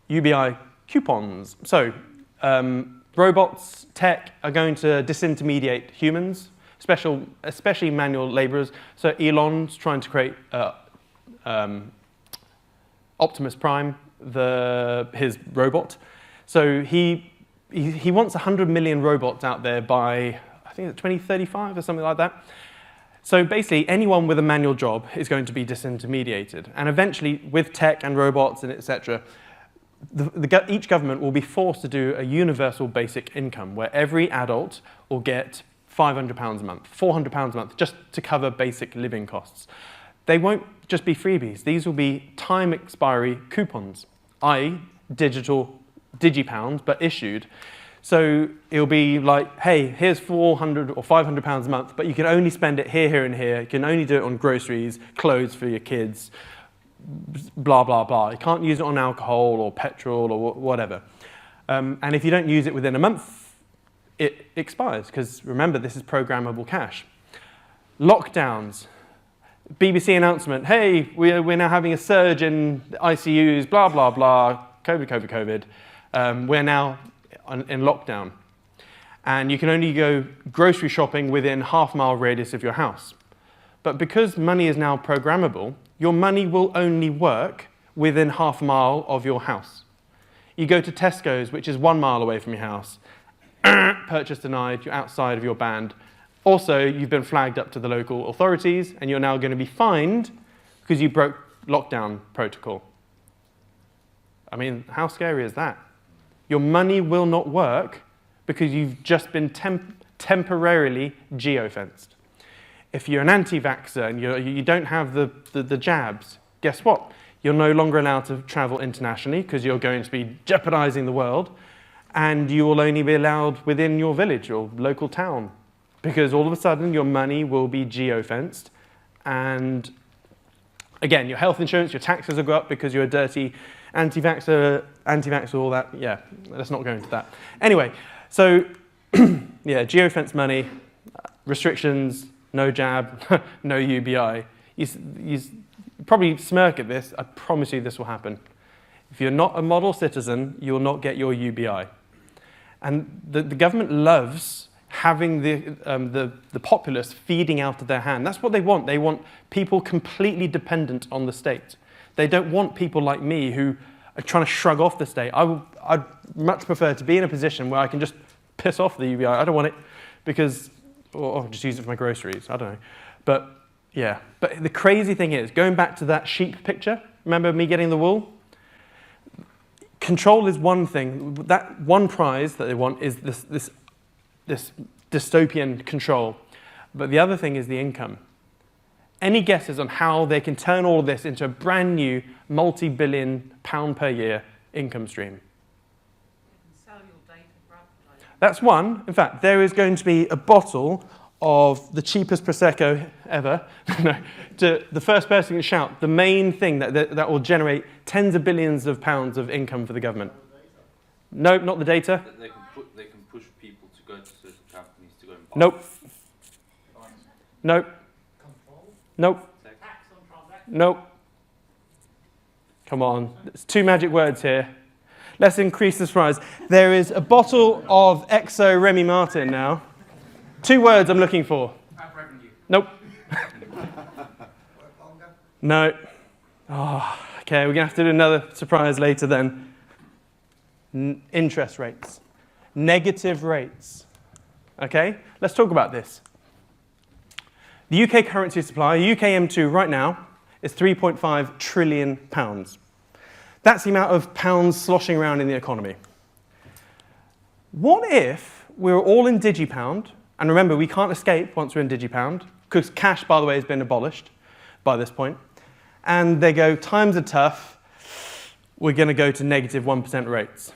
UBI coupons. So robots, tech are going to disintermediate humans, especially manual laborers. So Elon's trying to create Optimus Prime, his robot. So he wants 100 million robots out there by, I think it's 2035 or something like that. So basically, anyone with a manual job is going to be disintermediated. And eventually, with tech and robots and etc., each government will be forced to do a universal basic income where every adult will get £500 a month, £400 a month, just to cover basic living costs. They won't just be freebies. These will be time expiry coupons, i.e. digital digipounds, but issued. So it'll be like, hey, here's £400 or £500 a month, but you can only spend it here, here, and here. You can only do it on groceries, clothes for your kids, blah, blah, blah. You can't use it on alcohol or petrol or whatever. And if you don't use it within a month, it expires, because remember, this is programmable cash. Lockdowns. BBC announcement, hey, we're now having a surge in ICUs, blah, blah, blah, COVID. We're now in lockdown. And you can only go grocery shopping within half-mile radius of your house. But because money is now programmable, your money will only work within half a mile of your house. You go to Tesco's, which is 1 mile away from your house, purchase denied, you're outside of your band. Also, you've been flagged up to the local authorities, and you're now going to be fined because you broke lockdown protocol. I mean, how scary is that? Your money will not work because you've just been temporarily geo-fenced. If you're an anti-vaxxer and you don't have the jabs, guess what? You're no longer allowed to travel internationally because you're going to be jeopardizing the world, and you will only be allowed within your village or local town because all of a sudden your money will be geo-fenced, and again, your health insurance, your taxes will go up because you're a dirty anti-vaxxer, all that. Yeah, let's not go into that. Anyway, so yeah, geo-fence money, restrictions, no jab, no UBI. You probably smirk at this. I promise you this will happen. If you're not a model citizen, you will not get your UBI. And the government loves having the populace feeding out of their hand. That's what they want. They want people completely dependent on the state. They don't want people like me who are trying to shrug off the state. I'd much prefer to be in a position where I can just piss off the UBI. I don't want it because, or just use it for my groceries. I don't know. But yeah, but the crazy thing is, going back to that sheep picture, remember me getting the wool? Control is one thing. That one prize that they want is this dystopian control. But the other thing is the income. Any guesses on how they can turn all of this into a brand new multi-billion pound per year income stream? Sell your data for advertising. That's one. In fact, there is going to be a bottle of the cheapest Prosecco ever. No, to the first person to shout the main thing that will generate tens of billions of pounds of income for the government. No, not the data. They can push people to go to certain companies to go and buy. Nope. Nope. Nope. Nope. Come on. There's two magic words here. Let's increase the surprise. There is a bottle of XO Remy Martin now. 2 words I'm looking for. Nope. No. Oh, okay, we're going to have to do another surprise later then. Interest rates. Negative rates. Okay, let's talk about this. The UK currency supply, UK M2 right now, is £3.5 trillion. That's the amount of pounds sloshing around in the economy. What if we were all in digipound, and remember, we can't escape once we're in digipound, because cash, by the way, has been abolished by this point, and they go, times are tough, we're going to go to negative 1% rates.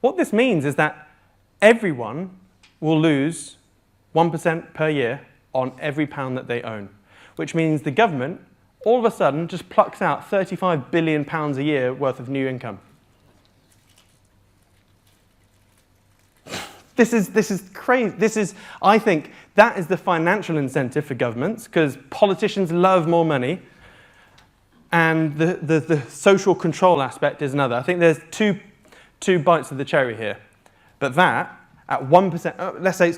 What this means is that everyone will lose 1% per year on every pound that they own, which means the government all of a sudden just plucks out £35 billion a year worth of new income. This is crazy. I think that is the financial incentive for governments, because politicians love more money, And the social control aspect is another. I think there's two bites of the cherry here. But that, at 1%, let's say it's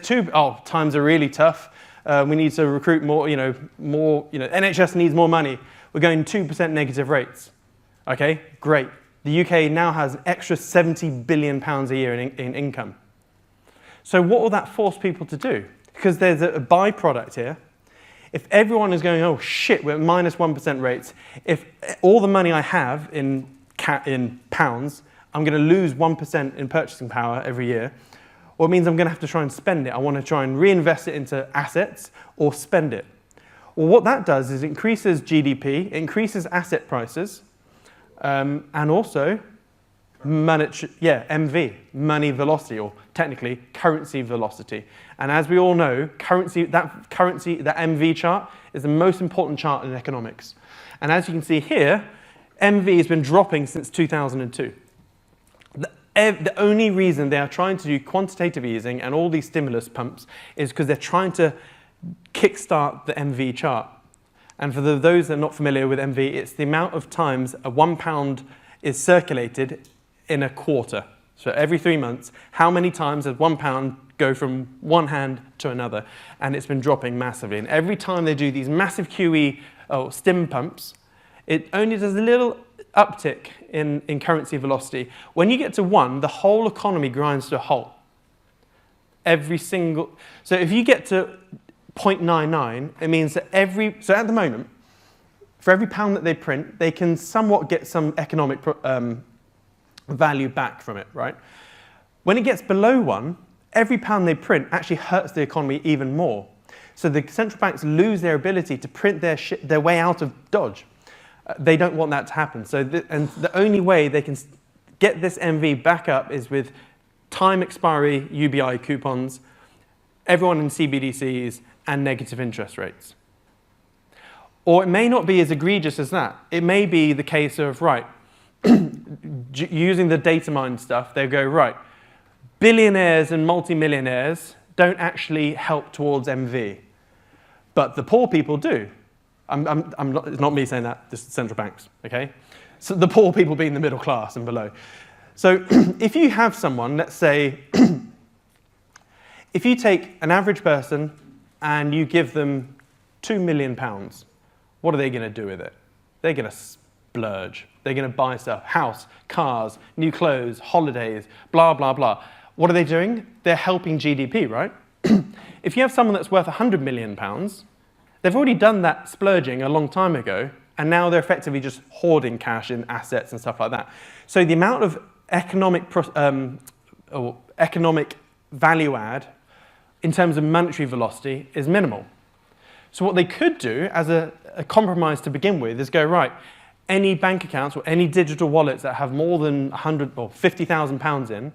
times are really tough. We need to recruit more, NHS needs more money. We're going 2% negative rates. Okay, great. The UK now has an extra £70 billion a year in income. So what will that force people to do? Because there's a byproduct here. If everyone is going, oh shit, we're at minus 1% rates, if all the money I have in pounds, I'm going to lose 1% in purchasing power every year, well, it means I'm going to have to try and spend it. I want to try and reinvest it into assets or spend it. Well, what that does is increases GDP, increases asset prices, and also MV, money velocity, or technically currency velocity. And as we all know, that MV chart is the most important chart in economics. And as you can see here, MV has been dropping since 2002. The only reason they are trying to do quantitative easing and all these stimulus pumps is because they're trying to kickstart the MV chart. And for those that are not familiar with MV, it's the amount of times a £1 is circulated in a quarter. So every 3 months, how many times does £1 go from one hand to another? And it's been dropping massively. And every time they do these massive QE stim pumps, it only does a little uptick in currency velocity. When you get to 1, the whole economy grinds to a halt. So if you get to 0.99, it means that so at the moment, for every pound that they print, they can somewhat get some economic value back from it, right? When it gets below 1, every pound they print actually hurts the economy even more. So the central banks lose their ability to print their way out of dodge. They don't want that to happen. And the only way they can get this MV back up is with time expiry UBI coupons, everyone in CBDCs, and negative interest rates. Or it may not be as egregious as that. It may be the case of, right, using the data mine stuff, they go, right, billionaires and multimillionaires don't actually help towards MV, but the poor people do. It's not me saying that, just central banks, okay? So the poor people being the middle class and below. So if you have someone, let's say, if you take an average person and you give them £2 million, what are they going to do with it? They're going to splurge. They're going to buy stuff, house, cars, new clothes, holidays, blah, blah, blah. What are they doing? They're helping GDP, right? If you have someone that's worth £100 million, they've already done that splurging a long time ago, and now they're effectively just hoarding cash in assets and stuff like that. So the amount of economic value add in terms of monetary velocity is minimal. So what they could do as a compromise to begin with is go, right, any bank accounts or any digital wallets that have more than 100 or 50,000 pounds in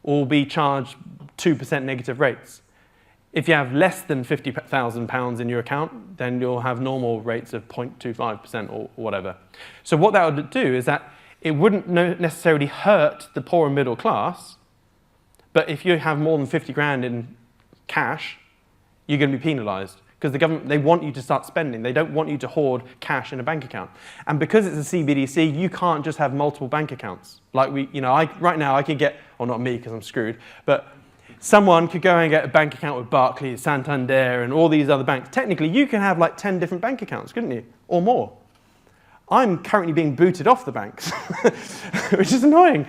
will be charged 2% negative rates. If you have less than 50,000 pounds in your account, then you'll have normal rates of 0.25% or whatever. So what that would do is that it wouldn't necessarily hurt the poor and middle class, but if you have more than 50 grand in cash, you're going to be penalised. Because the government, they want you to start spending. They don't want you to hoard cash in a bank account. And because it's a CBDC, you can't just have multiple bank accounts. Like right now I could get, or not me because I'm screwed, but someone could go and get a bank account with Barclays, Santander, and all these other banks. Technically, you can have like 10 different bank accounts, couldn't you? Or more. I'm currently being booted off the banks, which is annoying.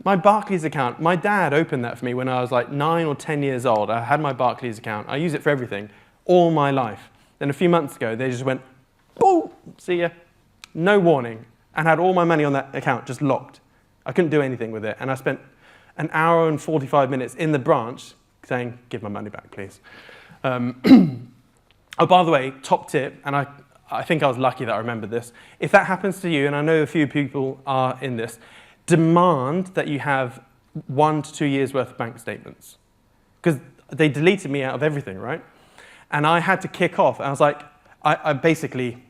My Barclays account, my dad opened that for me when I was like 9 or 10 years old. I had my Barclays account. I use it for everything, all my life. Then a few months ago, they just went, boom, see ya. No warning. And had all my money on that account just locked. I couldn't do anything with it. And I spent an hour and 45 minutes in the branch saying, give my money back, please. Oh, by the way, top tip, and I think I was lucky that I remembered this. If that happens to you, and I know a few people are in this, demand that you have 1 to 2 years worth of bank statements. Because they deleted me out of everything, right? And I had to kick off. I was like, I basically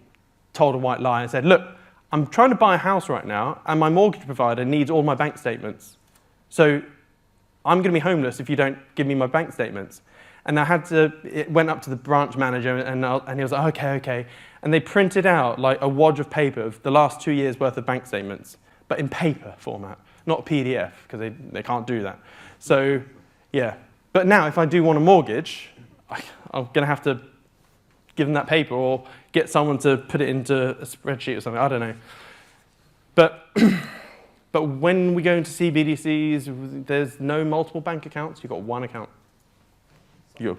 told a white lie and said, look, I'm trying to buy a house right now, and my mortgage provider needs all my bank statements. So I'm going to be homeless if you don't give me my bank statements. And it went up to the branch manager, and he was like, okay. And they printed out like a wad of paper of the last 2 years' worth of bank statements, but in paper format, not PDF, because they can't do that. So, yeah. But now, if I do want a mortgage, I'm going to have to give them that paper or get someone to put it into a spreadsheet or something. I don't know. But when we go into CBDCs, there's no multiple bank accounts. You've got one account. Yeah.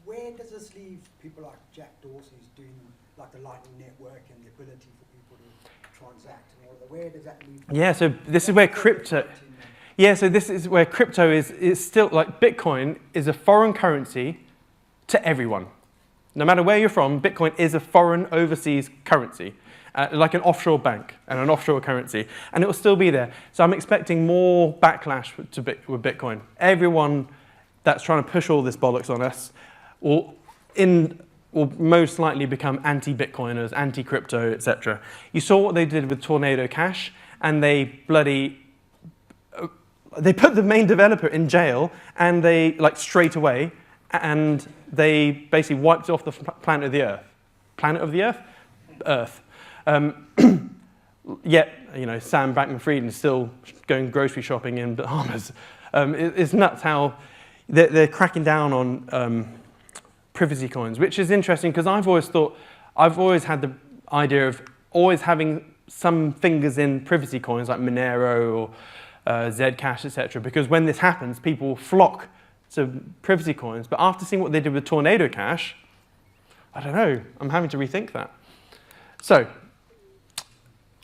Where does this leave people like Jack Dorsey's doing like the Lightning Network and the ability for people to transact and all that? Where does that leave? Yeah, so this is where crypto. Yeah, so this is where crypto is still, like Bitcoin is a foreign currency to everyone. No matter where you're from, Bitcoin is a foreign overseas currency, like an offshore bank and an offshore currency, and it will still be there. So I'm expecting more backlash with Bitcoin. Everyone that's trying to push all this bollocks on us will most likely become anti-Bitcoiners, anti-crypto, etc. You saw what they did with Tornado Cash, and they put the main developer in jail, and they, like, straight away, and they basically wiped off the planet of the Earth. Planet of the Earth? Earth. Yet, Sam Bankman-Fried is still going grocery shopping in Bahamas. It's nuts how they're cracking down on privacy coins, which is interesting because I've always had the idea of always having some fingers in privacy coins like Monero or Zcash, etc. Because when this happens, people flock to privacy coins. But after seeing what they did with Tornado Cash, I don't know. I'm having to rethink that. So,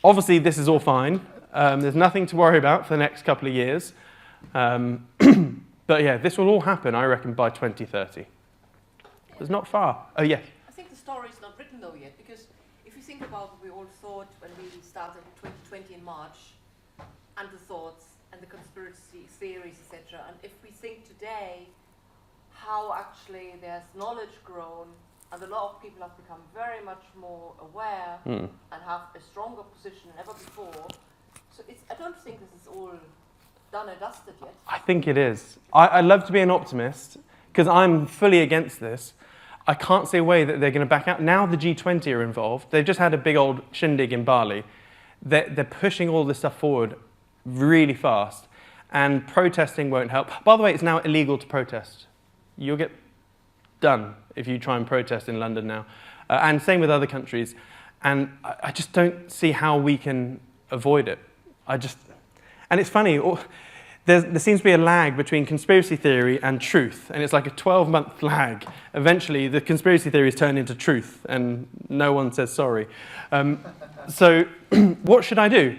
obviously, this is all fine. There's nothing to worry about for the next couple of years. But yeah, this will all happen, I reckon, by 2030. It's not far. Oh, yes. I think the story is not written though yet, because if you think about what we all thought when we started 2020 in March, and the thoughts and the conspiracy theories, etc., and if we think today how actually there's knowledge grown and a lot of people have become very much more aware and have a stronger position than ever before, so I don't think this is all done and dusted yet. I think it is. I love to be an optimist because I'm fully against this. I can't see a way that they're going to back out. Now the G20 are involved. They've just had a big old shindig in Bali. They're pushing all this stuff forward really fast, and protesting won't help. By the way, it's now illegal to protest. You'll get done if you try and protest in London now. And same with other countries. And I just don't see how we can avoid it. And it's funny, there seems to be a lag between conspiracy theory and truth, and it's like a 12-month lag. Eventually, the conspiracy theories turn into truth, and no one says sorry. So what should I do?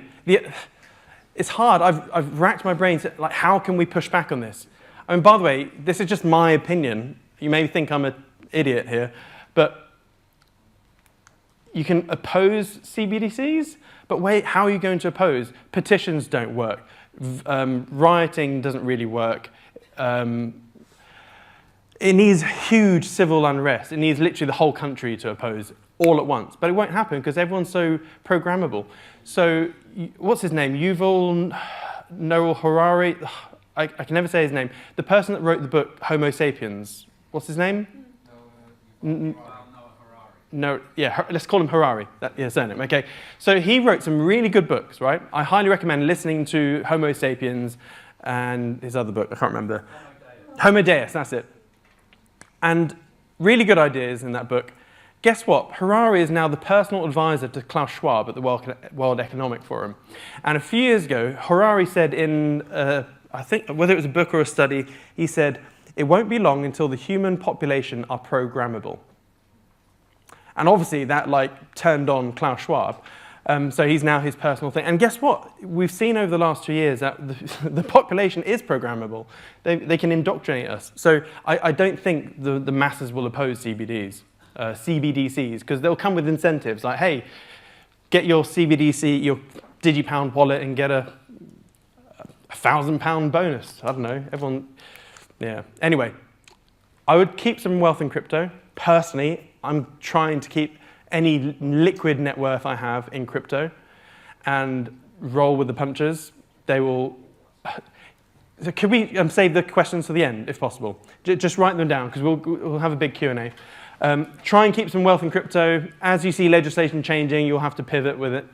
It's hard. I've racked my brains, like, how can we push back on this? I mean, by the way, this is just my opinion. You may think I'm an idiot here, but you can oppose CBDCs, but wait, how are you going to oppose? Petitions don't work. Rioting doesn't really work. It needs huge civil unrest. It needs literally the whole country to oppose all at once. But it won't happen because everyone's so programmable. So what's his name? Yuval Noah Harari? I can never say his name. The person that wrote the book Homo Sapiens. What's his name? No, yeah, let's call him Harari. That's surname, okay. So he wrote some really good books, right? I highly recommend listening to Homo Sapiens and his other book, I can't remember. Homo Deus, that's it. And really good ideas in that book. Guess what? Harari is now the personal advisor to Klaus Schwab at the World Economic Forum. And a few years ago, Harari said in, I think, whether it was a book or a study, he said, it won't be long until the human population are programmable. And obviously that turned on Klaus Schwab. So he's now his personal thing. And guess what? We've seen over the last 2 years that the population is programmable. They can indoctrinate us. So I don't think the masses will oppose CBDCs, because they'll come with incentives like, hey, get your CBDC, your DigiPound wallet, and get a £1,000 bonus. I don't know. Everyone, yeah. Anyway, I would keep some wealth in crypto. Personally, I'm trying to keep any liquid net worth I have in crypto and roll with the punches. So could we save the questions for the end, if possible? Just write them down, because we'll have a big Q&A. Try and keep some wealth in crypto. As you see legislation changing, you'll have to pivot with it.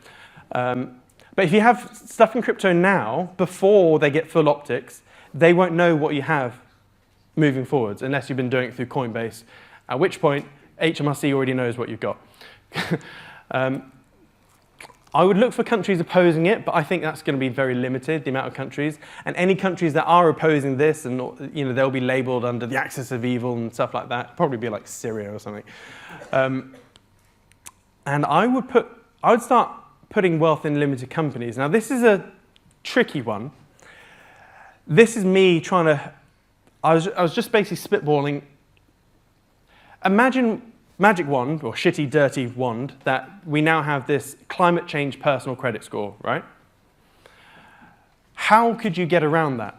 But if you have stuff in crypto now, before they get full optics, they won't know what you have moving forwards, unless you've been doing it through Coinbase, at which point HMRC already knows what you've got. I would look for countries opposing it, but I think that's going to be very limited, the amount of countries. And any countries that are opposing this, and they'll be labeled under the axis of evil and stuff like that, probably be like Syria or something. And I would start putting wealth in limited companies. Now, this is a tricky one. This is me trying to, I was just basically spitballing. Imagine magic wand, or shitty, dirty wand, that we now have this climate change personal credit score, right? How could you get around that?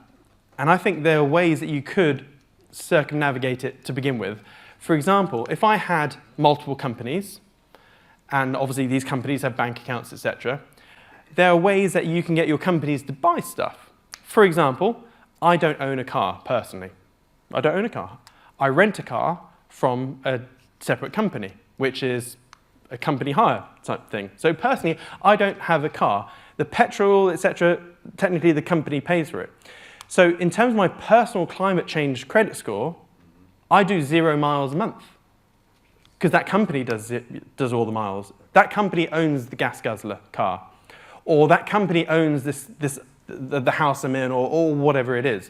And I think there are ways that you could circumnavigate it to begin with. For example, if I had multiple companies, and obviously these companies have bank accounts, etc., there are ways that you can get your companies to buy stuff. For example, I don't own a car, personally. I don't own a car. I rent a car from a separate company, which is a company hire type thing. So personally, I don't have a car. The petrol, etc., technically the company pays for it. So in terms of my personal climate change credit score, I do 0 miles a month, because that company does all the miles. That company owns the gas guzzler car, or that company owns the house I'm in, or whatever it is.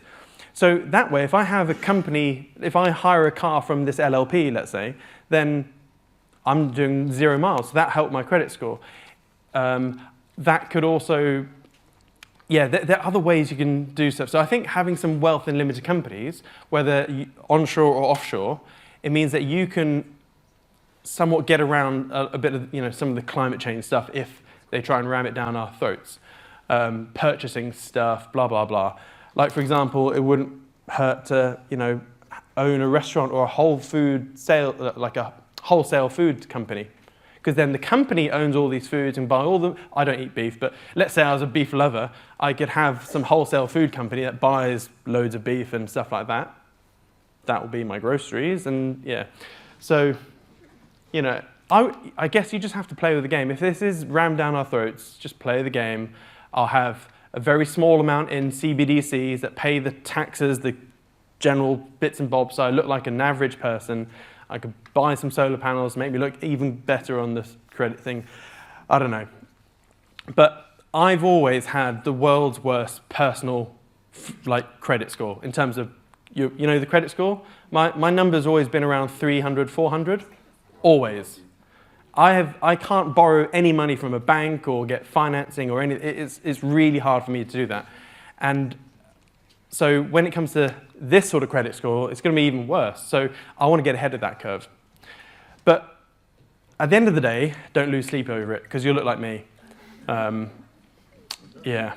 So that way, if I have a company, if I hire a car from this LLP, let's say, then I'm doing 0 miles. So that helped my credit score. That could also, yeah, there are other ways you can do stuff. So I think having some wealth in limited companies, whether onshore or offshore, it means that you can somewhat get around a bit of some of the climate change stuff if they try and ram it down our throats. Purchasing stuff, blah, blah, blah. Like, for example, it wouldn't hurt to, own a restaurant or a like a wholesale food company. Because then the company owns all these foods and buy all them. I don't eat beef, but let's say I was a beef lover, I could have some wholesale food company that buys loads of beef and stuff like that. That will be my groceries, and yeah. So, I guess you just have to play with the game. If this is rammed down our throats, just play the game. I'll have a very small amount in CBDCs that pay the taxes, the general bits and bobs, so I look like an average person. I could buy some solar panels, make me look even better on this credit thing. I don't know. But I've always had the world's worst personal credit score in terms of, the credit score? My number's always been around 300, 400, always. I can't borrow any money from a bank or get financing or anything. It's really hard for me to do that. And so when it comes to this sort of credit score, it's going to be even worse. So I want to get ahead of that curve. But at the end of the day, don't lose sleep over it, because you'll look like me. Yeah.